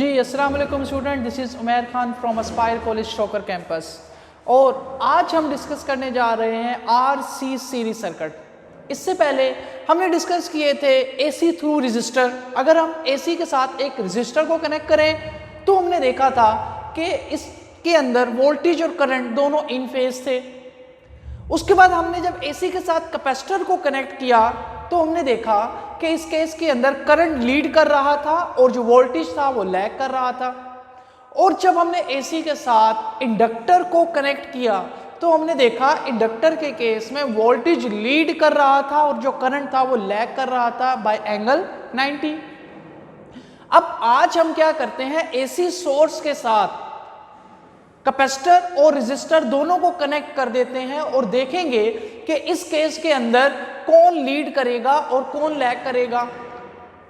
जी अस्सलाम वालेकुम student, this is Umair Khan from Aspire college Shaukar campus. और आज हम डिस्कस करने जा रहे हैं आरसी सीरीज सर्किट। इससे पहले हमने डिस्कस किए थे एसी थ्रू रजिस्टर। अगर हम एसी के साथ एक रजिस्टर को कनेक्ट करें तो हमने देखा था कि इसके अंदर वोल्टेज और करंट दोनों इन फेज थे। उसके बाद हमने जब एसी के साथ कैपेसिटर को कनेक्ट किया तो हमने देखा कि इस केस के अंदर करंट लीड कर रहा था और जो वोल्टेज था वो लैग कर रहा था। और जब हमने एसी के साथ इंडक्टर को कनेक्ट किया तो हमने देखा इंडक्टर के केस में वोल्टेज लीड कर रहा था और जो करंट था वो लैग कर रहा था बाय एंगल 90। अब आज हम क्या करते हैं, एसी सोर्स के साथ कैपेसिटर और रेजिस्टर दोनों को कनेक्ट कर देते हैं और देखेंगे कि इस केस के अंदर कौन लीड करेगा और कौन लैग करेगा।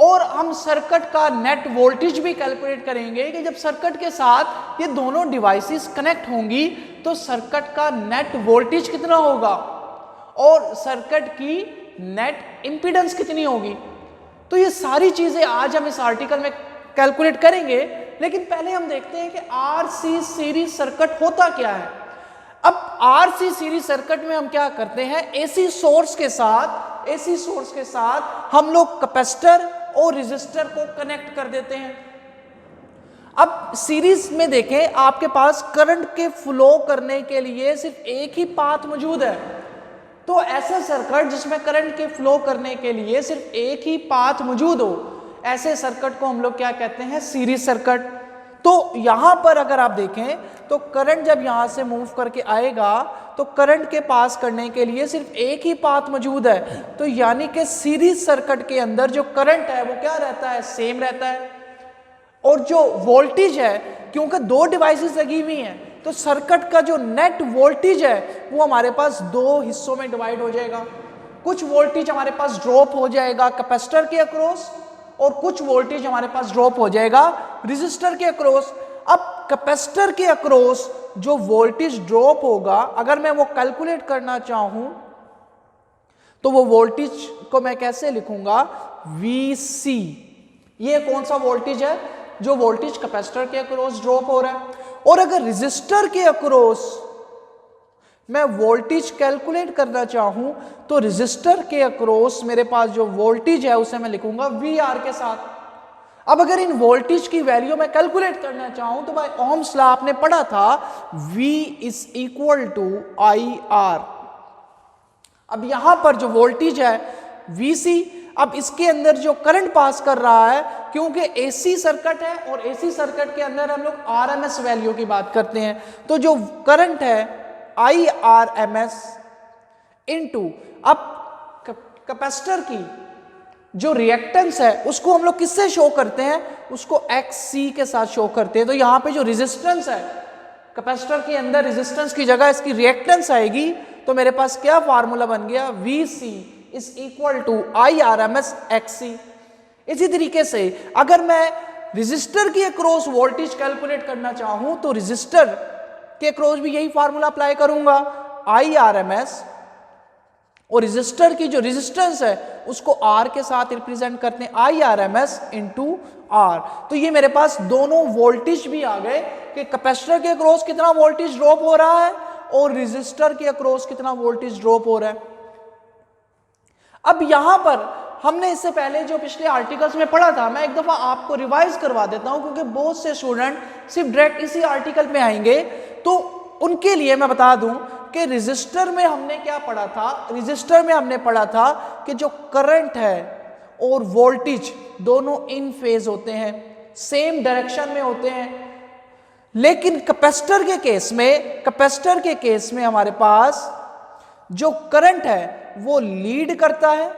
और हम सर्किट का नेट वोल्टेज भी कैलकुलेट करेंगे कि जब सर्किट के साथ ये दोनों डिवाइसेस कनेक्ट होंगी तो सर्किट का नेट वोल्टेज कितना होगा और सर्किट की नेट इंपीडेंस कितनी होगी। तो ये सारी चीजें आज हम इस आर्टिकल में कैलकुलेट करेंगे, लेकिन पहले हम देखते हैं कि आरसी सीरीज सर्किट होता क्या है। अब आरसी सीरीज सर्किट में हम क्या करते हैं, एसी सोर्स के साथ हम लोग कैपेसिटर और रेजिस्टर को कनेक्ट कर देते हैं। अब सीरीज में देखें, आपके पास करंट के फ्लो करने के लिए सिर्फ एक ही पाथ मौजूद है। तो ऐसा सर्किट जिसमें करंट के फ्लो करने के लिए सिर्फ एक ही पाथ मौजूद हो, ऐसे सर्किट को हम लोग क्या कहते हैं, सीरीज सर्किट। तो यहां पर अगर आप देखें तो करंट जब यहां से मूव करके आएगा तो करंट के पास करने के लिए सिर्फ एक ही पाथ मौजूद है। तो यानी कि सीरीज सर्किट के अंदर जो करंट है वो क्या रहता है, सेम रहता है। और जो वोल्टेज है, क्योंकि दो डिवाइसेस लगी हुई हैं तो सर्किट का जो नेट वोल्टेज है वो हमारे पास दो हिस्सों में डिवाइड हो जाएगा। कुछ वोल्टेज हमारे पास ड्रॉप हो जाएगा कैपेसिटर के अक्रॉस और कुछ वोल्टेज हमारे पास ड्रॉप हो जाएगा रेजिस्टर के अक्रॉस। अब कैपेसिटर के अक्रॉस जो वोल्टेज ड्रॉप होगा, अगर मैं वो कैलकुलेट करना चाहूं तो वो वोल्टेज को मैं कैसे लिखूंगा, VC। ये कौन सा वोल्टेज है, जो वोल्टेज कैपेसिटर के अक्रॉस ड्रॉप हो रहा है। और अगर रेजिस्टर के अक्रॉस मैं वोल्टेज कैलकुलेट करना चाहूं तो रेजिस्टर के अक्रॉस मेरे पास जो वोल्टेज है उसे मैं लिखूंगा VR के साथ। अब अगर इन वोल्टेज की वैल्यू मैं कैलकुलेट करना चाहूं तो बाय ओम्स लॉ आपने पढ़ा था V = IR। अब यहां पर जो वोल्टेज है VC, अब इसके अंदर जो करंट पास कर रहा है, क्योंकि AC सर्किट है और AC सर्किट के अंदर हम लोग RMS वैल्यू की बात करते हैं, तो जो करंट है IRMS इनटू अब कैपेसिटर की जो रिएक्टेंस है उसको हम लोग किससे शो करते हैं, उसको XC के साथ शो करते हैं। तो यहां पे जो रेजिस्टेंस है, कैपेसिटर के अंदर रेजिस्टेंस की जगह इसकी रिएक्टेंस आएगी। तो मेरे पास क्या फार्मूला बन गया, VC = IRMS XC। इसी तरीके से अगर मैं रेजिस्टर के अक्रॉस वोल्टेज कैलकुलेट करना चाहूं तो रेजिस्टर के अक्रॉस भी यही फार्मूला अप्लाई करूंगा, IRMS, और रेजिस्टर की जो रेजिस्टेंस है उसको R के साथ रिप्रेजेंट करते हैं, IRMS × R। तो ये मेरे पास दोनों वोल्टेज भी आ गए कि कैपेसिटर के अक्रॉस कितना वोल्टेज ड्रॉप हो रहा है और रेजिस्टर के अक्रॉस कितना वोल्टेज ड्रॉप हो रहा है। अब यहां पर हमने इससे पहले जो पिछले आर्टिकल्स में पढ़ा था, मैं एक दफा आपको रिवाइज करवा देता हूं, क्योंकि बहुत से स्टूडेंट सिर्फ डायरेक्ट इसी आर्टिकल में आएंगे तो उनके लिए मैं बता दूं कि रेजिस्टर में हमने क्या पढ़ा था। रेजिस्टर में हमने पढ़ा था कि जो करंट है और वोल्टेज दोनों इन फेज होते हैं, सेम डायरेक्शन में होते हैं। लेकिन कैपेसिटर के केस में हमारे पास जो करंट है वो लीड करता है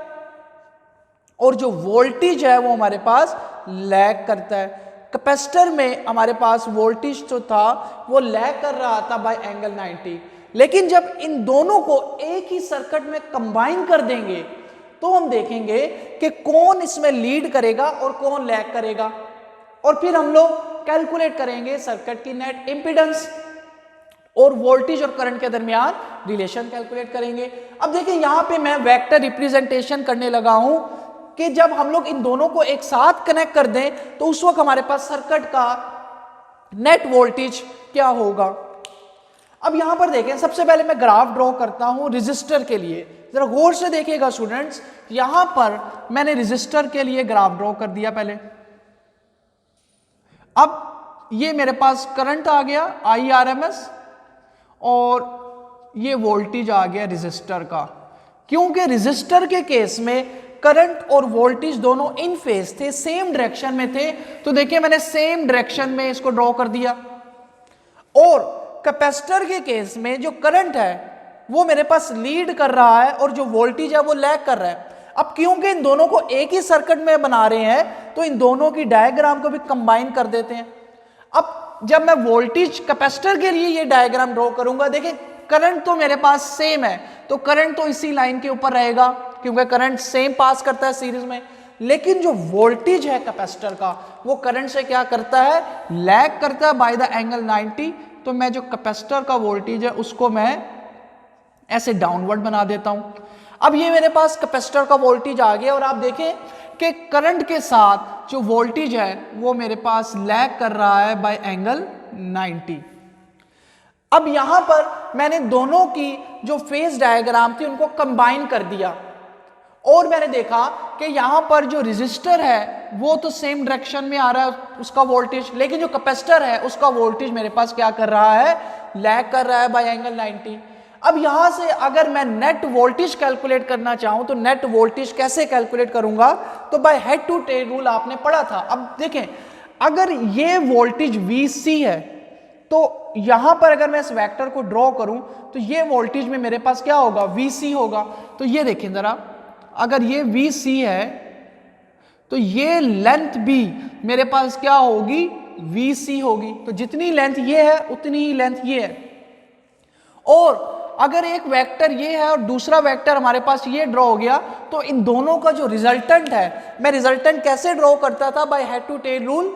और जो वोल्टेज है वो हमारे पास लैग करता है। कैपेसिटर में हमारे पास वोल्टेज जो था वो लैग कर रहा था बाय एंगल 90। लेकिन जब इन दोनों को एक ही सर्किट में कंबाइन कर देंगे तो हम देखेंगे कि कौन इसमें लीड करेगा और कौन लैग करेगा। और फिर हम लोग कैलकुलेट करेंगे सर्किट की नेट इंपीडेंस और वोल्टेज और करंट के दरमियान रिलेशन कैलकुलेट करेंगे। अब देखिए यहां पे मैं वेक्टर रिप्रेजेंटेशन करने लगा हूं कि जब हम लोग इन दोनों को एक साथ कनेक्ट कर दें तो उस वक्त हमारे पास सर्किट का नेट वोल्टेज क्या होगा। अब यहां पर देखें, सबसे पहले मैं ग्राफ ड्रॉ करता हूं रेजिस्टर के लिए। जरा गौर से देखिएगा स्टूडेंट्स, यहां पर मैंने रेजिस्टर के लिए ग्राफ ड्रॉ कर दिया पहले। अब ये मेरे पास करंट आ गया IRMS और ये वोल्टेज आ गया रेजिस्टर का। क्योंकि रेजिस्टर के केस में करंट और वोल्टेज दोनों इन फेज थे, सेम डायरेक्शन में थे, तो देखिए मैंने सेम डायरेक्शन में इसको ड्रॉ कर दिया। और कैपेसिटर के केस में जो करंट है वो मेरे पास लीड कर रहा है और जो वोल्टेज है वो लैग कर रहा है। अब क्योंकि इन दोनों को एक ही सर्किट में बना रहे हैं तो इन दोनों की डायग्राम को भी कंबाइन कर देते हैं। अब जब मैं वोल्टेज कैपेसिटर के लिए ये डायग्राम ड्रॉ करूंगा, देखिए करंट तो मेरे पास सेम है, तो करंट तो इसी लाइन के ऊपर रहेगा क्योंकि करंट सेम पास करता है सीरीज में। लेकिन जो वोल्टेज है कैपेसिटर का वो करंट से क्या करता है, लैग करता है बाय द एंगल 90। तो मैं जो कैपेसिटर का वोल्टेज है उसको मैं ऐसे डाउनवर्ड बना देता हूं। अब ये मेरे पास कैपेसिटर का वोल्टेज आ गया और आप देखें कि करंट के साथ जो वोल्टेज है वो मेरे पास लैग कर रहा है बाय एंगल 90। अब यहां पर मैंने दोनों की जो फेज डायग्राम थी उनको कंबाइन कर दिया और मैंने देखा कि यहां पर जो रेजिस्टर है वो तो सेम डायरेक्शन में आ रहा है उसका वोल्टेज, लेकिन जो कैपेसिटर है उसका वोल्टेज मेरे पास क्या कर रहा है, लैग कर रहा है बाय एंगल 90। अब यहां से अगर मैं नेट वोल्टेज कैलकुलेट करना चाहूं तो नेट वोल्टेज कैसे कैलकुलेट करूंगा, तो by head to tail rule आपने पढ़ा था। अब देखें, अगर ये वोल्टेज VC है तो यहां पर अगर मैं इस वेक्टर को ड्रॉ करूं तो ये वोल्टेज में मेरे पास क्या होगा, VC होगा। तो ये देखें जरा, अगर ये VC है तो ये लेंथ भी मेरे पास क्या होगी, VC होगी। तो जितनी लेंथ ये है उतनी ही लेंथ ये है। और अगर एक वेक्टर ये है और दूसरा वेक्टर हमारे पास ये ड्रॉ हो गया तो इन दोनों का जो रिजल्टेंट है, मैं रिजल्टेंट कैसे ड्रॉ करता था, by head to tail rule,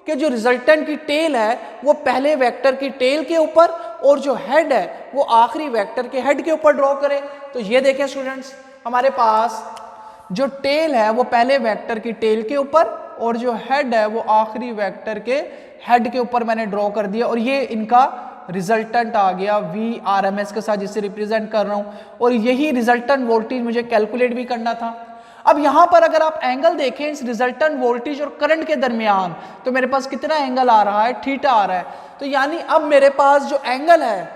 कि जो रिजल्टेंट की टेल है वो पहले वेक्टर की टेल के ऊपर और जो हेड है वो आखिरी वेक्टर के हेड के ऊपर ड्रॉ करें। तो ये देखें स्टूडेंट्स, हमारे पास जो टेल है वो पहले वेक्टर की टेल के ऊपर और जो हेड है वो आखिरी वेक्टर के हेड के ऊपर मैंने ड्रॉ कर दिया और ये इनका रिजल्टेंट आ गया VRMS के साथ जिसे रिप्रेजेंट कर रहा हूं। और यही रिजल्टेंट वोल्टेज मुझे कैलकुलेट भी करना था। अब यहां पर अगर आप एंगल देखें इस रिजल्टेंट वोल्टेज और करंट के दरमियान, तो मेरे पास कितना एंगल आ रहा है, थीटा आ रहा है। तो यानी अब मेरे पास जो एंगल है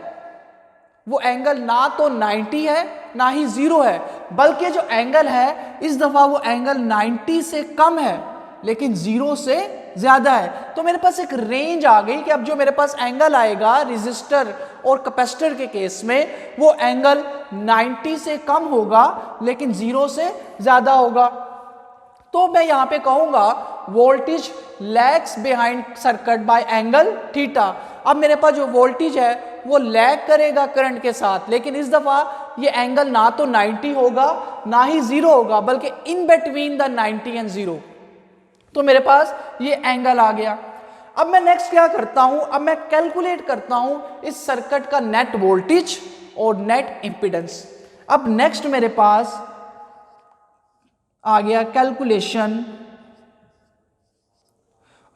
वो एंगल ना तो 90 है ना ही 0 है, बल्कि जो एंगल है इस दफा वो एंगल 90 से कम है लेकिन 0 से ज्यादा है। तो मेरे पास एक रेंज आ गई कि अब जो मेरे पास एंगल आएगा रेजिस्टर और कैपेसिटर के केस में वो एंगल 90 से कम होगा लेकिन 0 से ज्यादा होगा। तो मैं यहां पे कहूंगा voltage lags behind circuit by angle theta. अब मेरे पास जो वोल्टेज है वो लैग करेगा करंट के साथ, लेकिन इस दफा ये एंगल ना तो 90 होगा ना ही 0 होगा, बल्कि इन बिटवीन द 90 एंड 0। तो मेरे पास ये एंगल आ गया। अब मैं नेक्स्ट क्या करता हूं, अब मैं कैलकुलेट करता हूं इस सर्किट का नेट वोल्टेज और नेट इंपीडेंस। अब नेक्स्ट मेरे पास आ गया कैलकुलेशन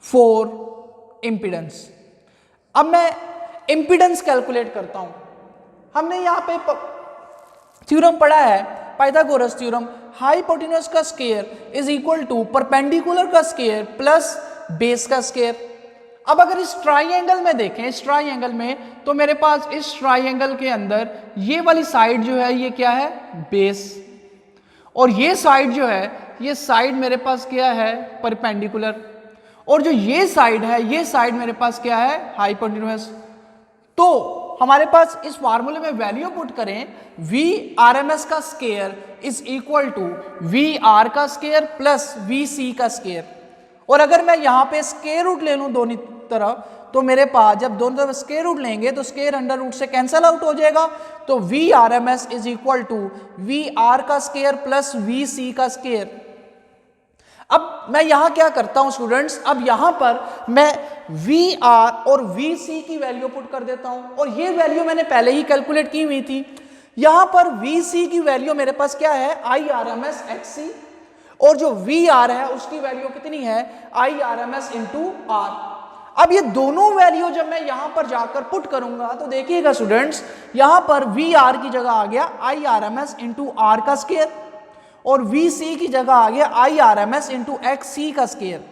फॉर इंपीडेंस। अब मैं इंपीडेंस कैलकुलेट करता हूं। हमने यहां पे थ्योरम पढ़ा है, पाइथागोरस थ्योरम, हाइपोटेन्यूज का square is equal to perpendicular का स्क्वायर प्लस बेस का स्क्वायर। अब अगर इस ट्राइंगल में देखें, इस ट्राइंगल में, तो मेरे पास इस ट्राइंगल के अंदर ये वाली साइड जो है ये क्या है, बेस, और ये साइड जो है ये साइड मेरे पास क्या है, परपेंडिकुलर, और जो ये साइड है ये साइड मेरे पास क्या है, हाइपोटेन्यूज। तो हमारे पास इस फार्मूले में वैल्यू पुट करें, VRMS का square is equal to VR का स्क्वायर प्लस VC का स्क्वायर। और अगर मैं यहां पे स्क्वायर रूट ले लूं दोनों तरफ, तो मेरे पास जब दोनों तरफ स्क्वायर रूट लेंगे तो स्क्वायर अंडर रूट से कैंसल आउट हो जाएगा। तो VRMS is equal to VR का स्क्वायर प्लस VC का स्क्वायर। अब मैं यहां क्या करता हूं स्टूडेंट्स, अब यहां पर मैं VR और VC की वैल्यू पुट कर देता हूं, और ये वैल्यू मैंने पहले ही कैलकुलेट की हुई थी। यहां पर VC की वैल्यू मेरे पास क्या है, IRMS XC, और जो वी आर है उसकी वैल्यू कितनी है, I R M S into R. अब ये दोनों वैल्यू जब मैं यहां पर जाकर पुट करूंगा तो देखिएगा स्टूडेंट्स, यहां पर वी आर की जगह आ गया I R M S into R का स्केयर, और वी सी की जगह आ गया I R M S into X C का स्केयर।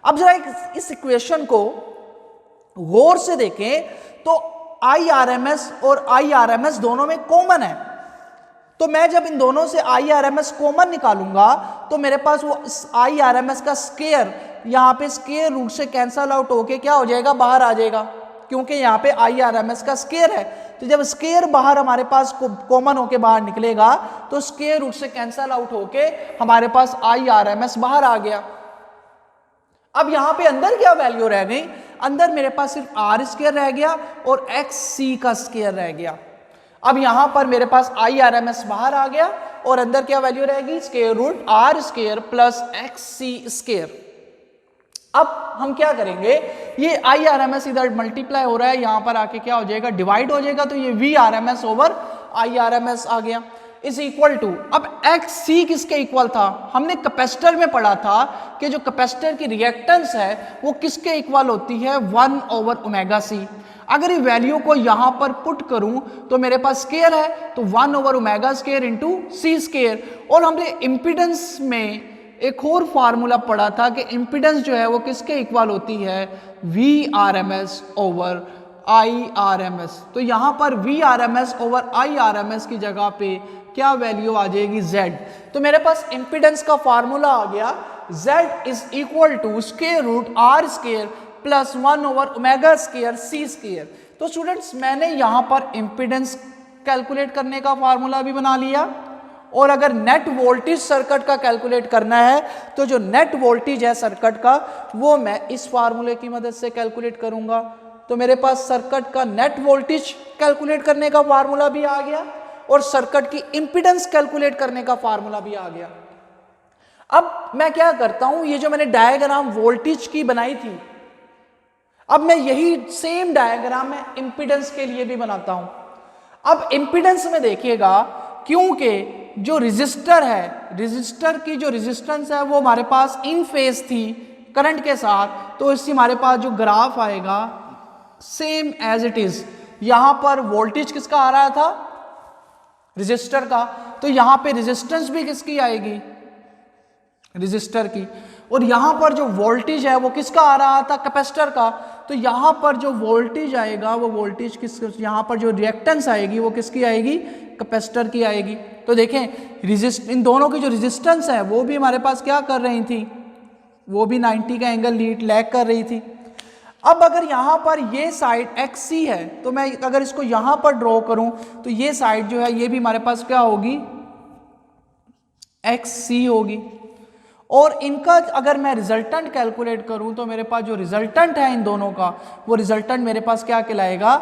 अब जरा इस इक्वेशन को गौर से देखें तो आई आर एम एस और आई आर एम एस दोनों में कॉमन है, तो मैं जब इन दोनों से I R M S common निकालूंगा तो मेरे पास वो आई आर एम एस का स्केयर यहाँ पे स्केयर रूट से कैंसल आउट होके क्या हो जाएगा, बाहर आ जाएगा, क्योंकि यहाँ पे आई आर एम एस का स्केयर है। तो जब स्केयर बाहर हमारे पास कॉमन होके बाहर निकलेगा तो स्केयर रूट से कैंसल आउट होके हमारे पास आई आर एम एस बाहर आ गया। अब यहाँ पे अंदर क्या वैल्यू रह गई, अंदर मेरे पास सिर्फ आर स्केयर रह गया और एक्स सी का स्केयर रह गया। अब यहां पर मेरे पास आई आर एम एस बाहर आ गया और अंदर क्या वैल्यू रहेगी, square root R square plus X C square. अब हम क्या करेंगे, ये आई आर एम एस इधर मल्टीप्लाई हो रहा है, यहां पर आके क्या हो जाएगा, डिवाइड हो जाएगा, तो ये V R M S over I R M S आ गया इज इक्वल टू। अब एक्स सी किसके इक्वल था, हमने कैपेसिटर में पढ़ा था कि जो कैपेसिटर की रिएक्टेंस है वो किसके इक्वल होती है, 1 ओवर ओमेगा सी। अगर ये वैल्यू को यहां पर पुट करूं तो मेरे पास स्केयर है, तो 1 ओवर ओमेगा स्केयर इंटू सी स्केयर। और हमने इंपिडेंस में एक और फार्मूला पढ़ा था कि इंपिडेंस जो है वो किसके इक्वल होती है, V R M S over I R M S. तो यहां पर V R M S over I R M S की जगह पे क्या वैल्यू आ जाएगी, Z। तो मेरे पास इंपिडेंस का फार्मूला आ गया, Z is equal to square root R square plus 1 over omega square C square. तो स्टूडेंट्स मैंने यहां पर इंपिडेंस कैलकुलेट करने का फार्मूला भी बना लिया, और अगर नेट वोल्टेज सर्किट का कैलकुलेट करना है तो जो नेट वोल्टेज है सर्किट का वो मैं इस फार्मूले की मदद से कैलकुलेट करूंगा। तो मेरे पास सर्किट का नेट वोल्टेज कैलकुलेट करने का फार्मूला भी आ गया और सर्किट की इंपिडेंस कैलकुलेट करने का फार्मूला भी आ गया। अब मैं क्या करता हूं, ये जो मैंने डायग्राम वोल्टेज की बनाई थी, अब मैं यही सेम डायग्राम मैं इंपिडेंस के लिए भी बनाता हूं। अब इंपिडेंस में देखिएगा, क्योंकि जो रेजिस्टर है, रेजिस्टर की जो रेजिस्टेंस है वो हमारे पास इन फेज थी करंट के साथ, तो इससे हमारे पास जो ग्राफ आएगा सेम एज इट इज। यहां पर वोल्टेज किसका आ रहा था, रेजिस्टर का, तो यहां पे रेजिस्टेंस भी किसकी आएगी, रेजिस्टर की। और यहां पर जो वोल्टेज है वो किसका आ रहा था, कैपेसिटर का। तो यहां पर जो वोल्टेज आएगा वो वोल्टेज किस, यहां पर जो रिएक्टेंस आएगी वो किसकी आएगी, कैपेसिटर की आएगी। तो देखें इन दोनों की जो रेजिस्टेंस है वो भी हमारे पास क्या कर रही थी, वो भी 90 का एंगल लैग कर रही थी। अब अगर यहां पर ये साइड एक्स सी है तो मैं अगर इसको यहां पर ड्रॉ करूं तो ये साइड जो है ये भी हमारे पास क्या होगी, एक्स सी होगी। और इनका अगर मैं रिजल्टेंट कैलकुलेट करूं तो मेरे पास जो रिजल्टेंट है इन दोनों का वो रिजल्टेंट मेरे पास क्या कहलाएगा,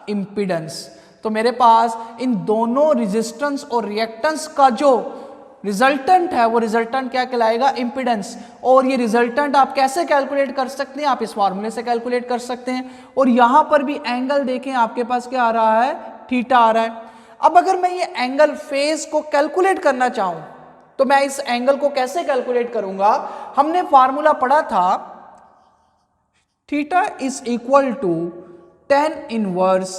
इंपिडेंस। तो मेरे पास इन दोनों रेजिस्टेंस और रिएक्टेंस का जो रिजल्टेंट है वो रिजल्टेंट क्या कहलाएगा, इंपिडेंस। और ये रिजल्टेंट आप कैसे कैलकुलेट कर सकते हैं, आप इस फार्मूले से कैलकुलेट कर सकते हैं। और यहां पर भी एंगल देखें आपके पास क्या आ रहा है, थीटा आ रहा है। अब अगर मैं ये एंगल फेज को कैलकुलेट करना चाहूं तो मैं इस एंगल को कैसे कैलकुलेट करूंगा, हमने फार्मूला पढ़ा था theta is equal to tan inverse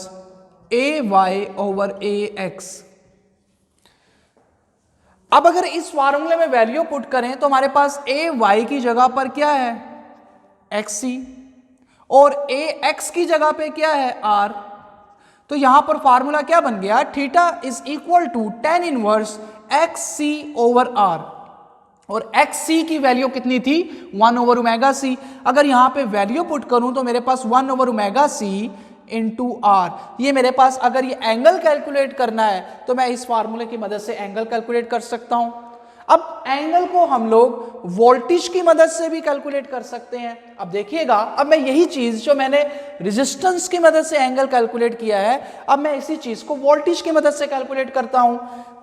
A Y over A X. अब अगर इस फार्मूले में वैल्यू पुट करें तो हमारे पास ए वाई की जगह पर क्या है, एक्स सी, और ए एक्स की जगह पे क्या है, आर। तो यहां पर फार्मूला क्या बन गया, theta is equal to tan inverse X C over R. और एक्स सी की वैल्यू कितनी थी, 1 ओवर ओमेगा सी। अगर यहां पे वैल्यू पुट करूं तो मेरे पास 1 over omega C into R. ये मेरे पास अगर ये एंगल कैलकुलेट करना है तो मैं इस फार्मूले की मदद से एंगल कैलकुलेट कर सकता हूं। अब एंगल को हम लोग वोल्टेज की मदद से भी कैलकुलेट कर सकते हैं। अब देखिएगा, अब मैं यही चीज जो मैंने रेजिस्टेंस की मदद से एंगल कैलकुलेट किया है, अब मैं इसी चीज को वोल्टेज की मदद से कैलकुलेट करता हूं।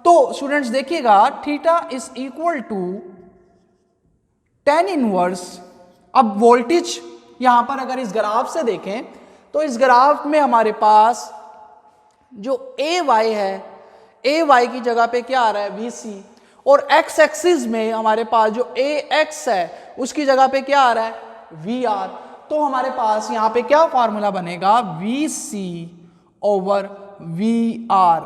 तो स्टूडेंट्स देखिएगा, theta is equal to tan inverse. अब वोल्टेज यहां पर अगर इस ग्राफ से देखें तो इस ग्राफ में हमारे पास जो ए वाई है, ए वाई की जगह पे क्या आ रहा है, वी सी। और एक्स एक्सिस में हमारे पास जो ए एक्स है उसकी जगह पे क्या आ रहा है वी आर। तो हमारे पास यहाँ पे क्या फॉर्मूला बनेगा V C over V R.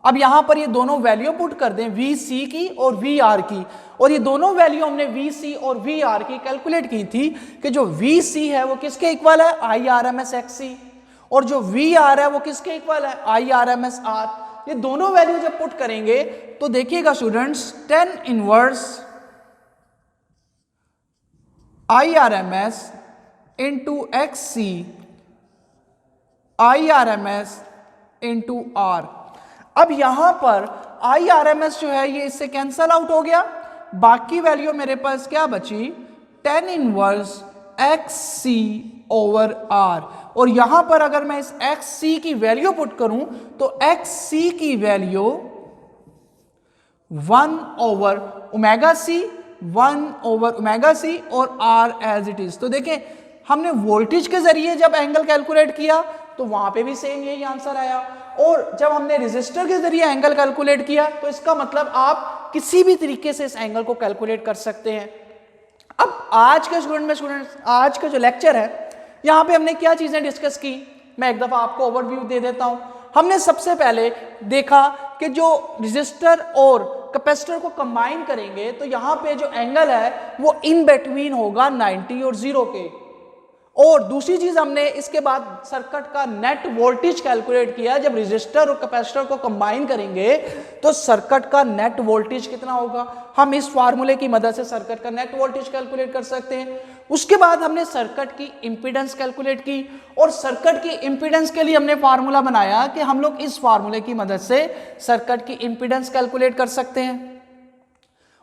अब यहां पर ये दोनों वैल्यू पुट कर दें वी सी की और वी आर की, और ये दोनों वैल्यू हमने वी सी और वी आर की कैलकुलेट की थी कि जो वी सी है वो किसके इक्वल है I R M S X C, और जो वी आर है वो किसके इक्वल है I R M S R. ये दोनों वैल्यू जब पुट करेंगे तो देखिएगा students tan inverse I R M S into X C I R M S into R. अब यहां पर आई आर एम एस जो है ये इससे कैंसल आउट हो गया, बाकी वैल्यू मेरे पास क्या बची tan inverse X C over R. और यहां पर अगर मैं इस एक्स सी की वैल्यू पुट करूं तो एक्स सी की value 1 over omega C 1 over omega C और आर एज इट इज। तो देखें हमने वोल्टेज के जरिए जब एंगल कैलकुलेट किया तो वहां पे भी सेम यही आंसर आया, और जब हमने रेजिस्टर के जरिए एंगल कैलकुलेट किया तो इसका मतलब आप किसी भी तरीके से इस एंगल को कैलकुलेट कर सकते हैं। अब आज के स्टूडेंट्स आज का जो लेक्चर है यहां पे हमने क्या चीजें डिस्कस की, मैं एक दफा आपको ओवरव्यू दे देता हूं। हमने सबसे पहले देखा कि जो रेजिस्टर और कैपेसिटर को कंबाइन करेंगे तो यहां पे जो एंगल है वो इन बिटवीन होगा 90 और 0 के। और दूसरी चीज हमने इसके बाद सर्किट का नेट वोल्टेज कैलकुलेट किया, जब रेजिस्टर और कैपेसिटर को कंबाइन करेंगे तो सर्किट का नेट वोल्टेज कितना होगा, हम इस फार्मूले की मदद से सर्किट का नेट वोल्टेज कैलकुलेट कर सकते हैं। उसके बाद हमने सर्किट की इंपीडेंस कैलकुलेट की, और सर्किट की इंपीडेंस के लिए हमने फार्मूला बनाया कि हम लोग इस फार्मूले की मदद से सर्किट की इंपीडेंस कैलकुलेट कर सकते हैं,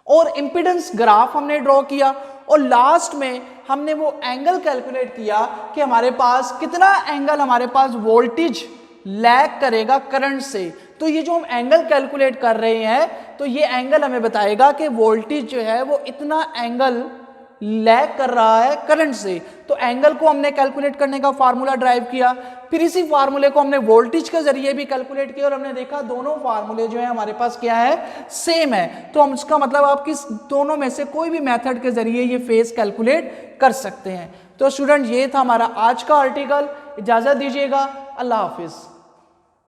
और इंपीडेंस ग्राफ हमने ड्रॉ किया, और लास्ट में हमने वो एंगल कैलकुलेट किया कि हमारे पास कितना एंगल हमारे पास वोल्टेज लैग करेगा करंट से। तो ये जो हम एंगल कैलकुलेट कर रहे हैं तो ये एंगल हमें बताएगा कि वोल्टेज जो है वो इतना एंगल लैग कर रहा है करंट से। तो एंगल को हमने कैलकुलेट करने का फार्मूला ड्राइव किया, फिर इसी फार्मूले को हमने वोल्टेज के जरिए भी कैलकुलेट किया, और हमने देखा दोनों फार्मूले जो है हमारे पास क्या है सेम है। तो हम इसका मतलब आप किस दोनों में से कोई भी मेथड के जरिए ये फेज कैलकुलेट कर सकते हैं। तो स्टूडेंट ये था हमारा आज का आर्टिकल, इजाजत दीजिएगा, अल्लाह हाफिज।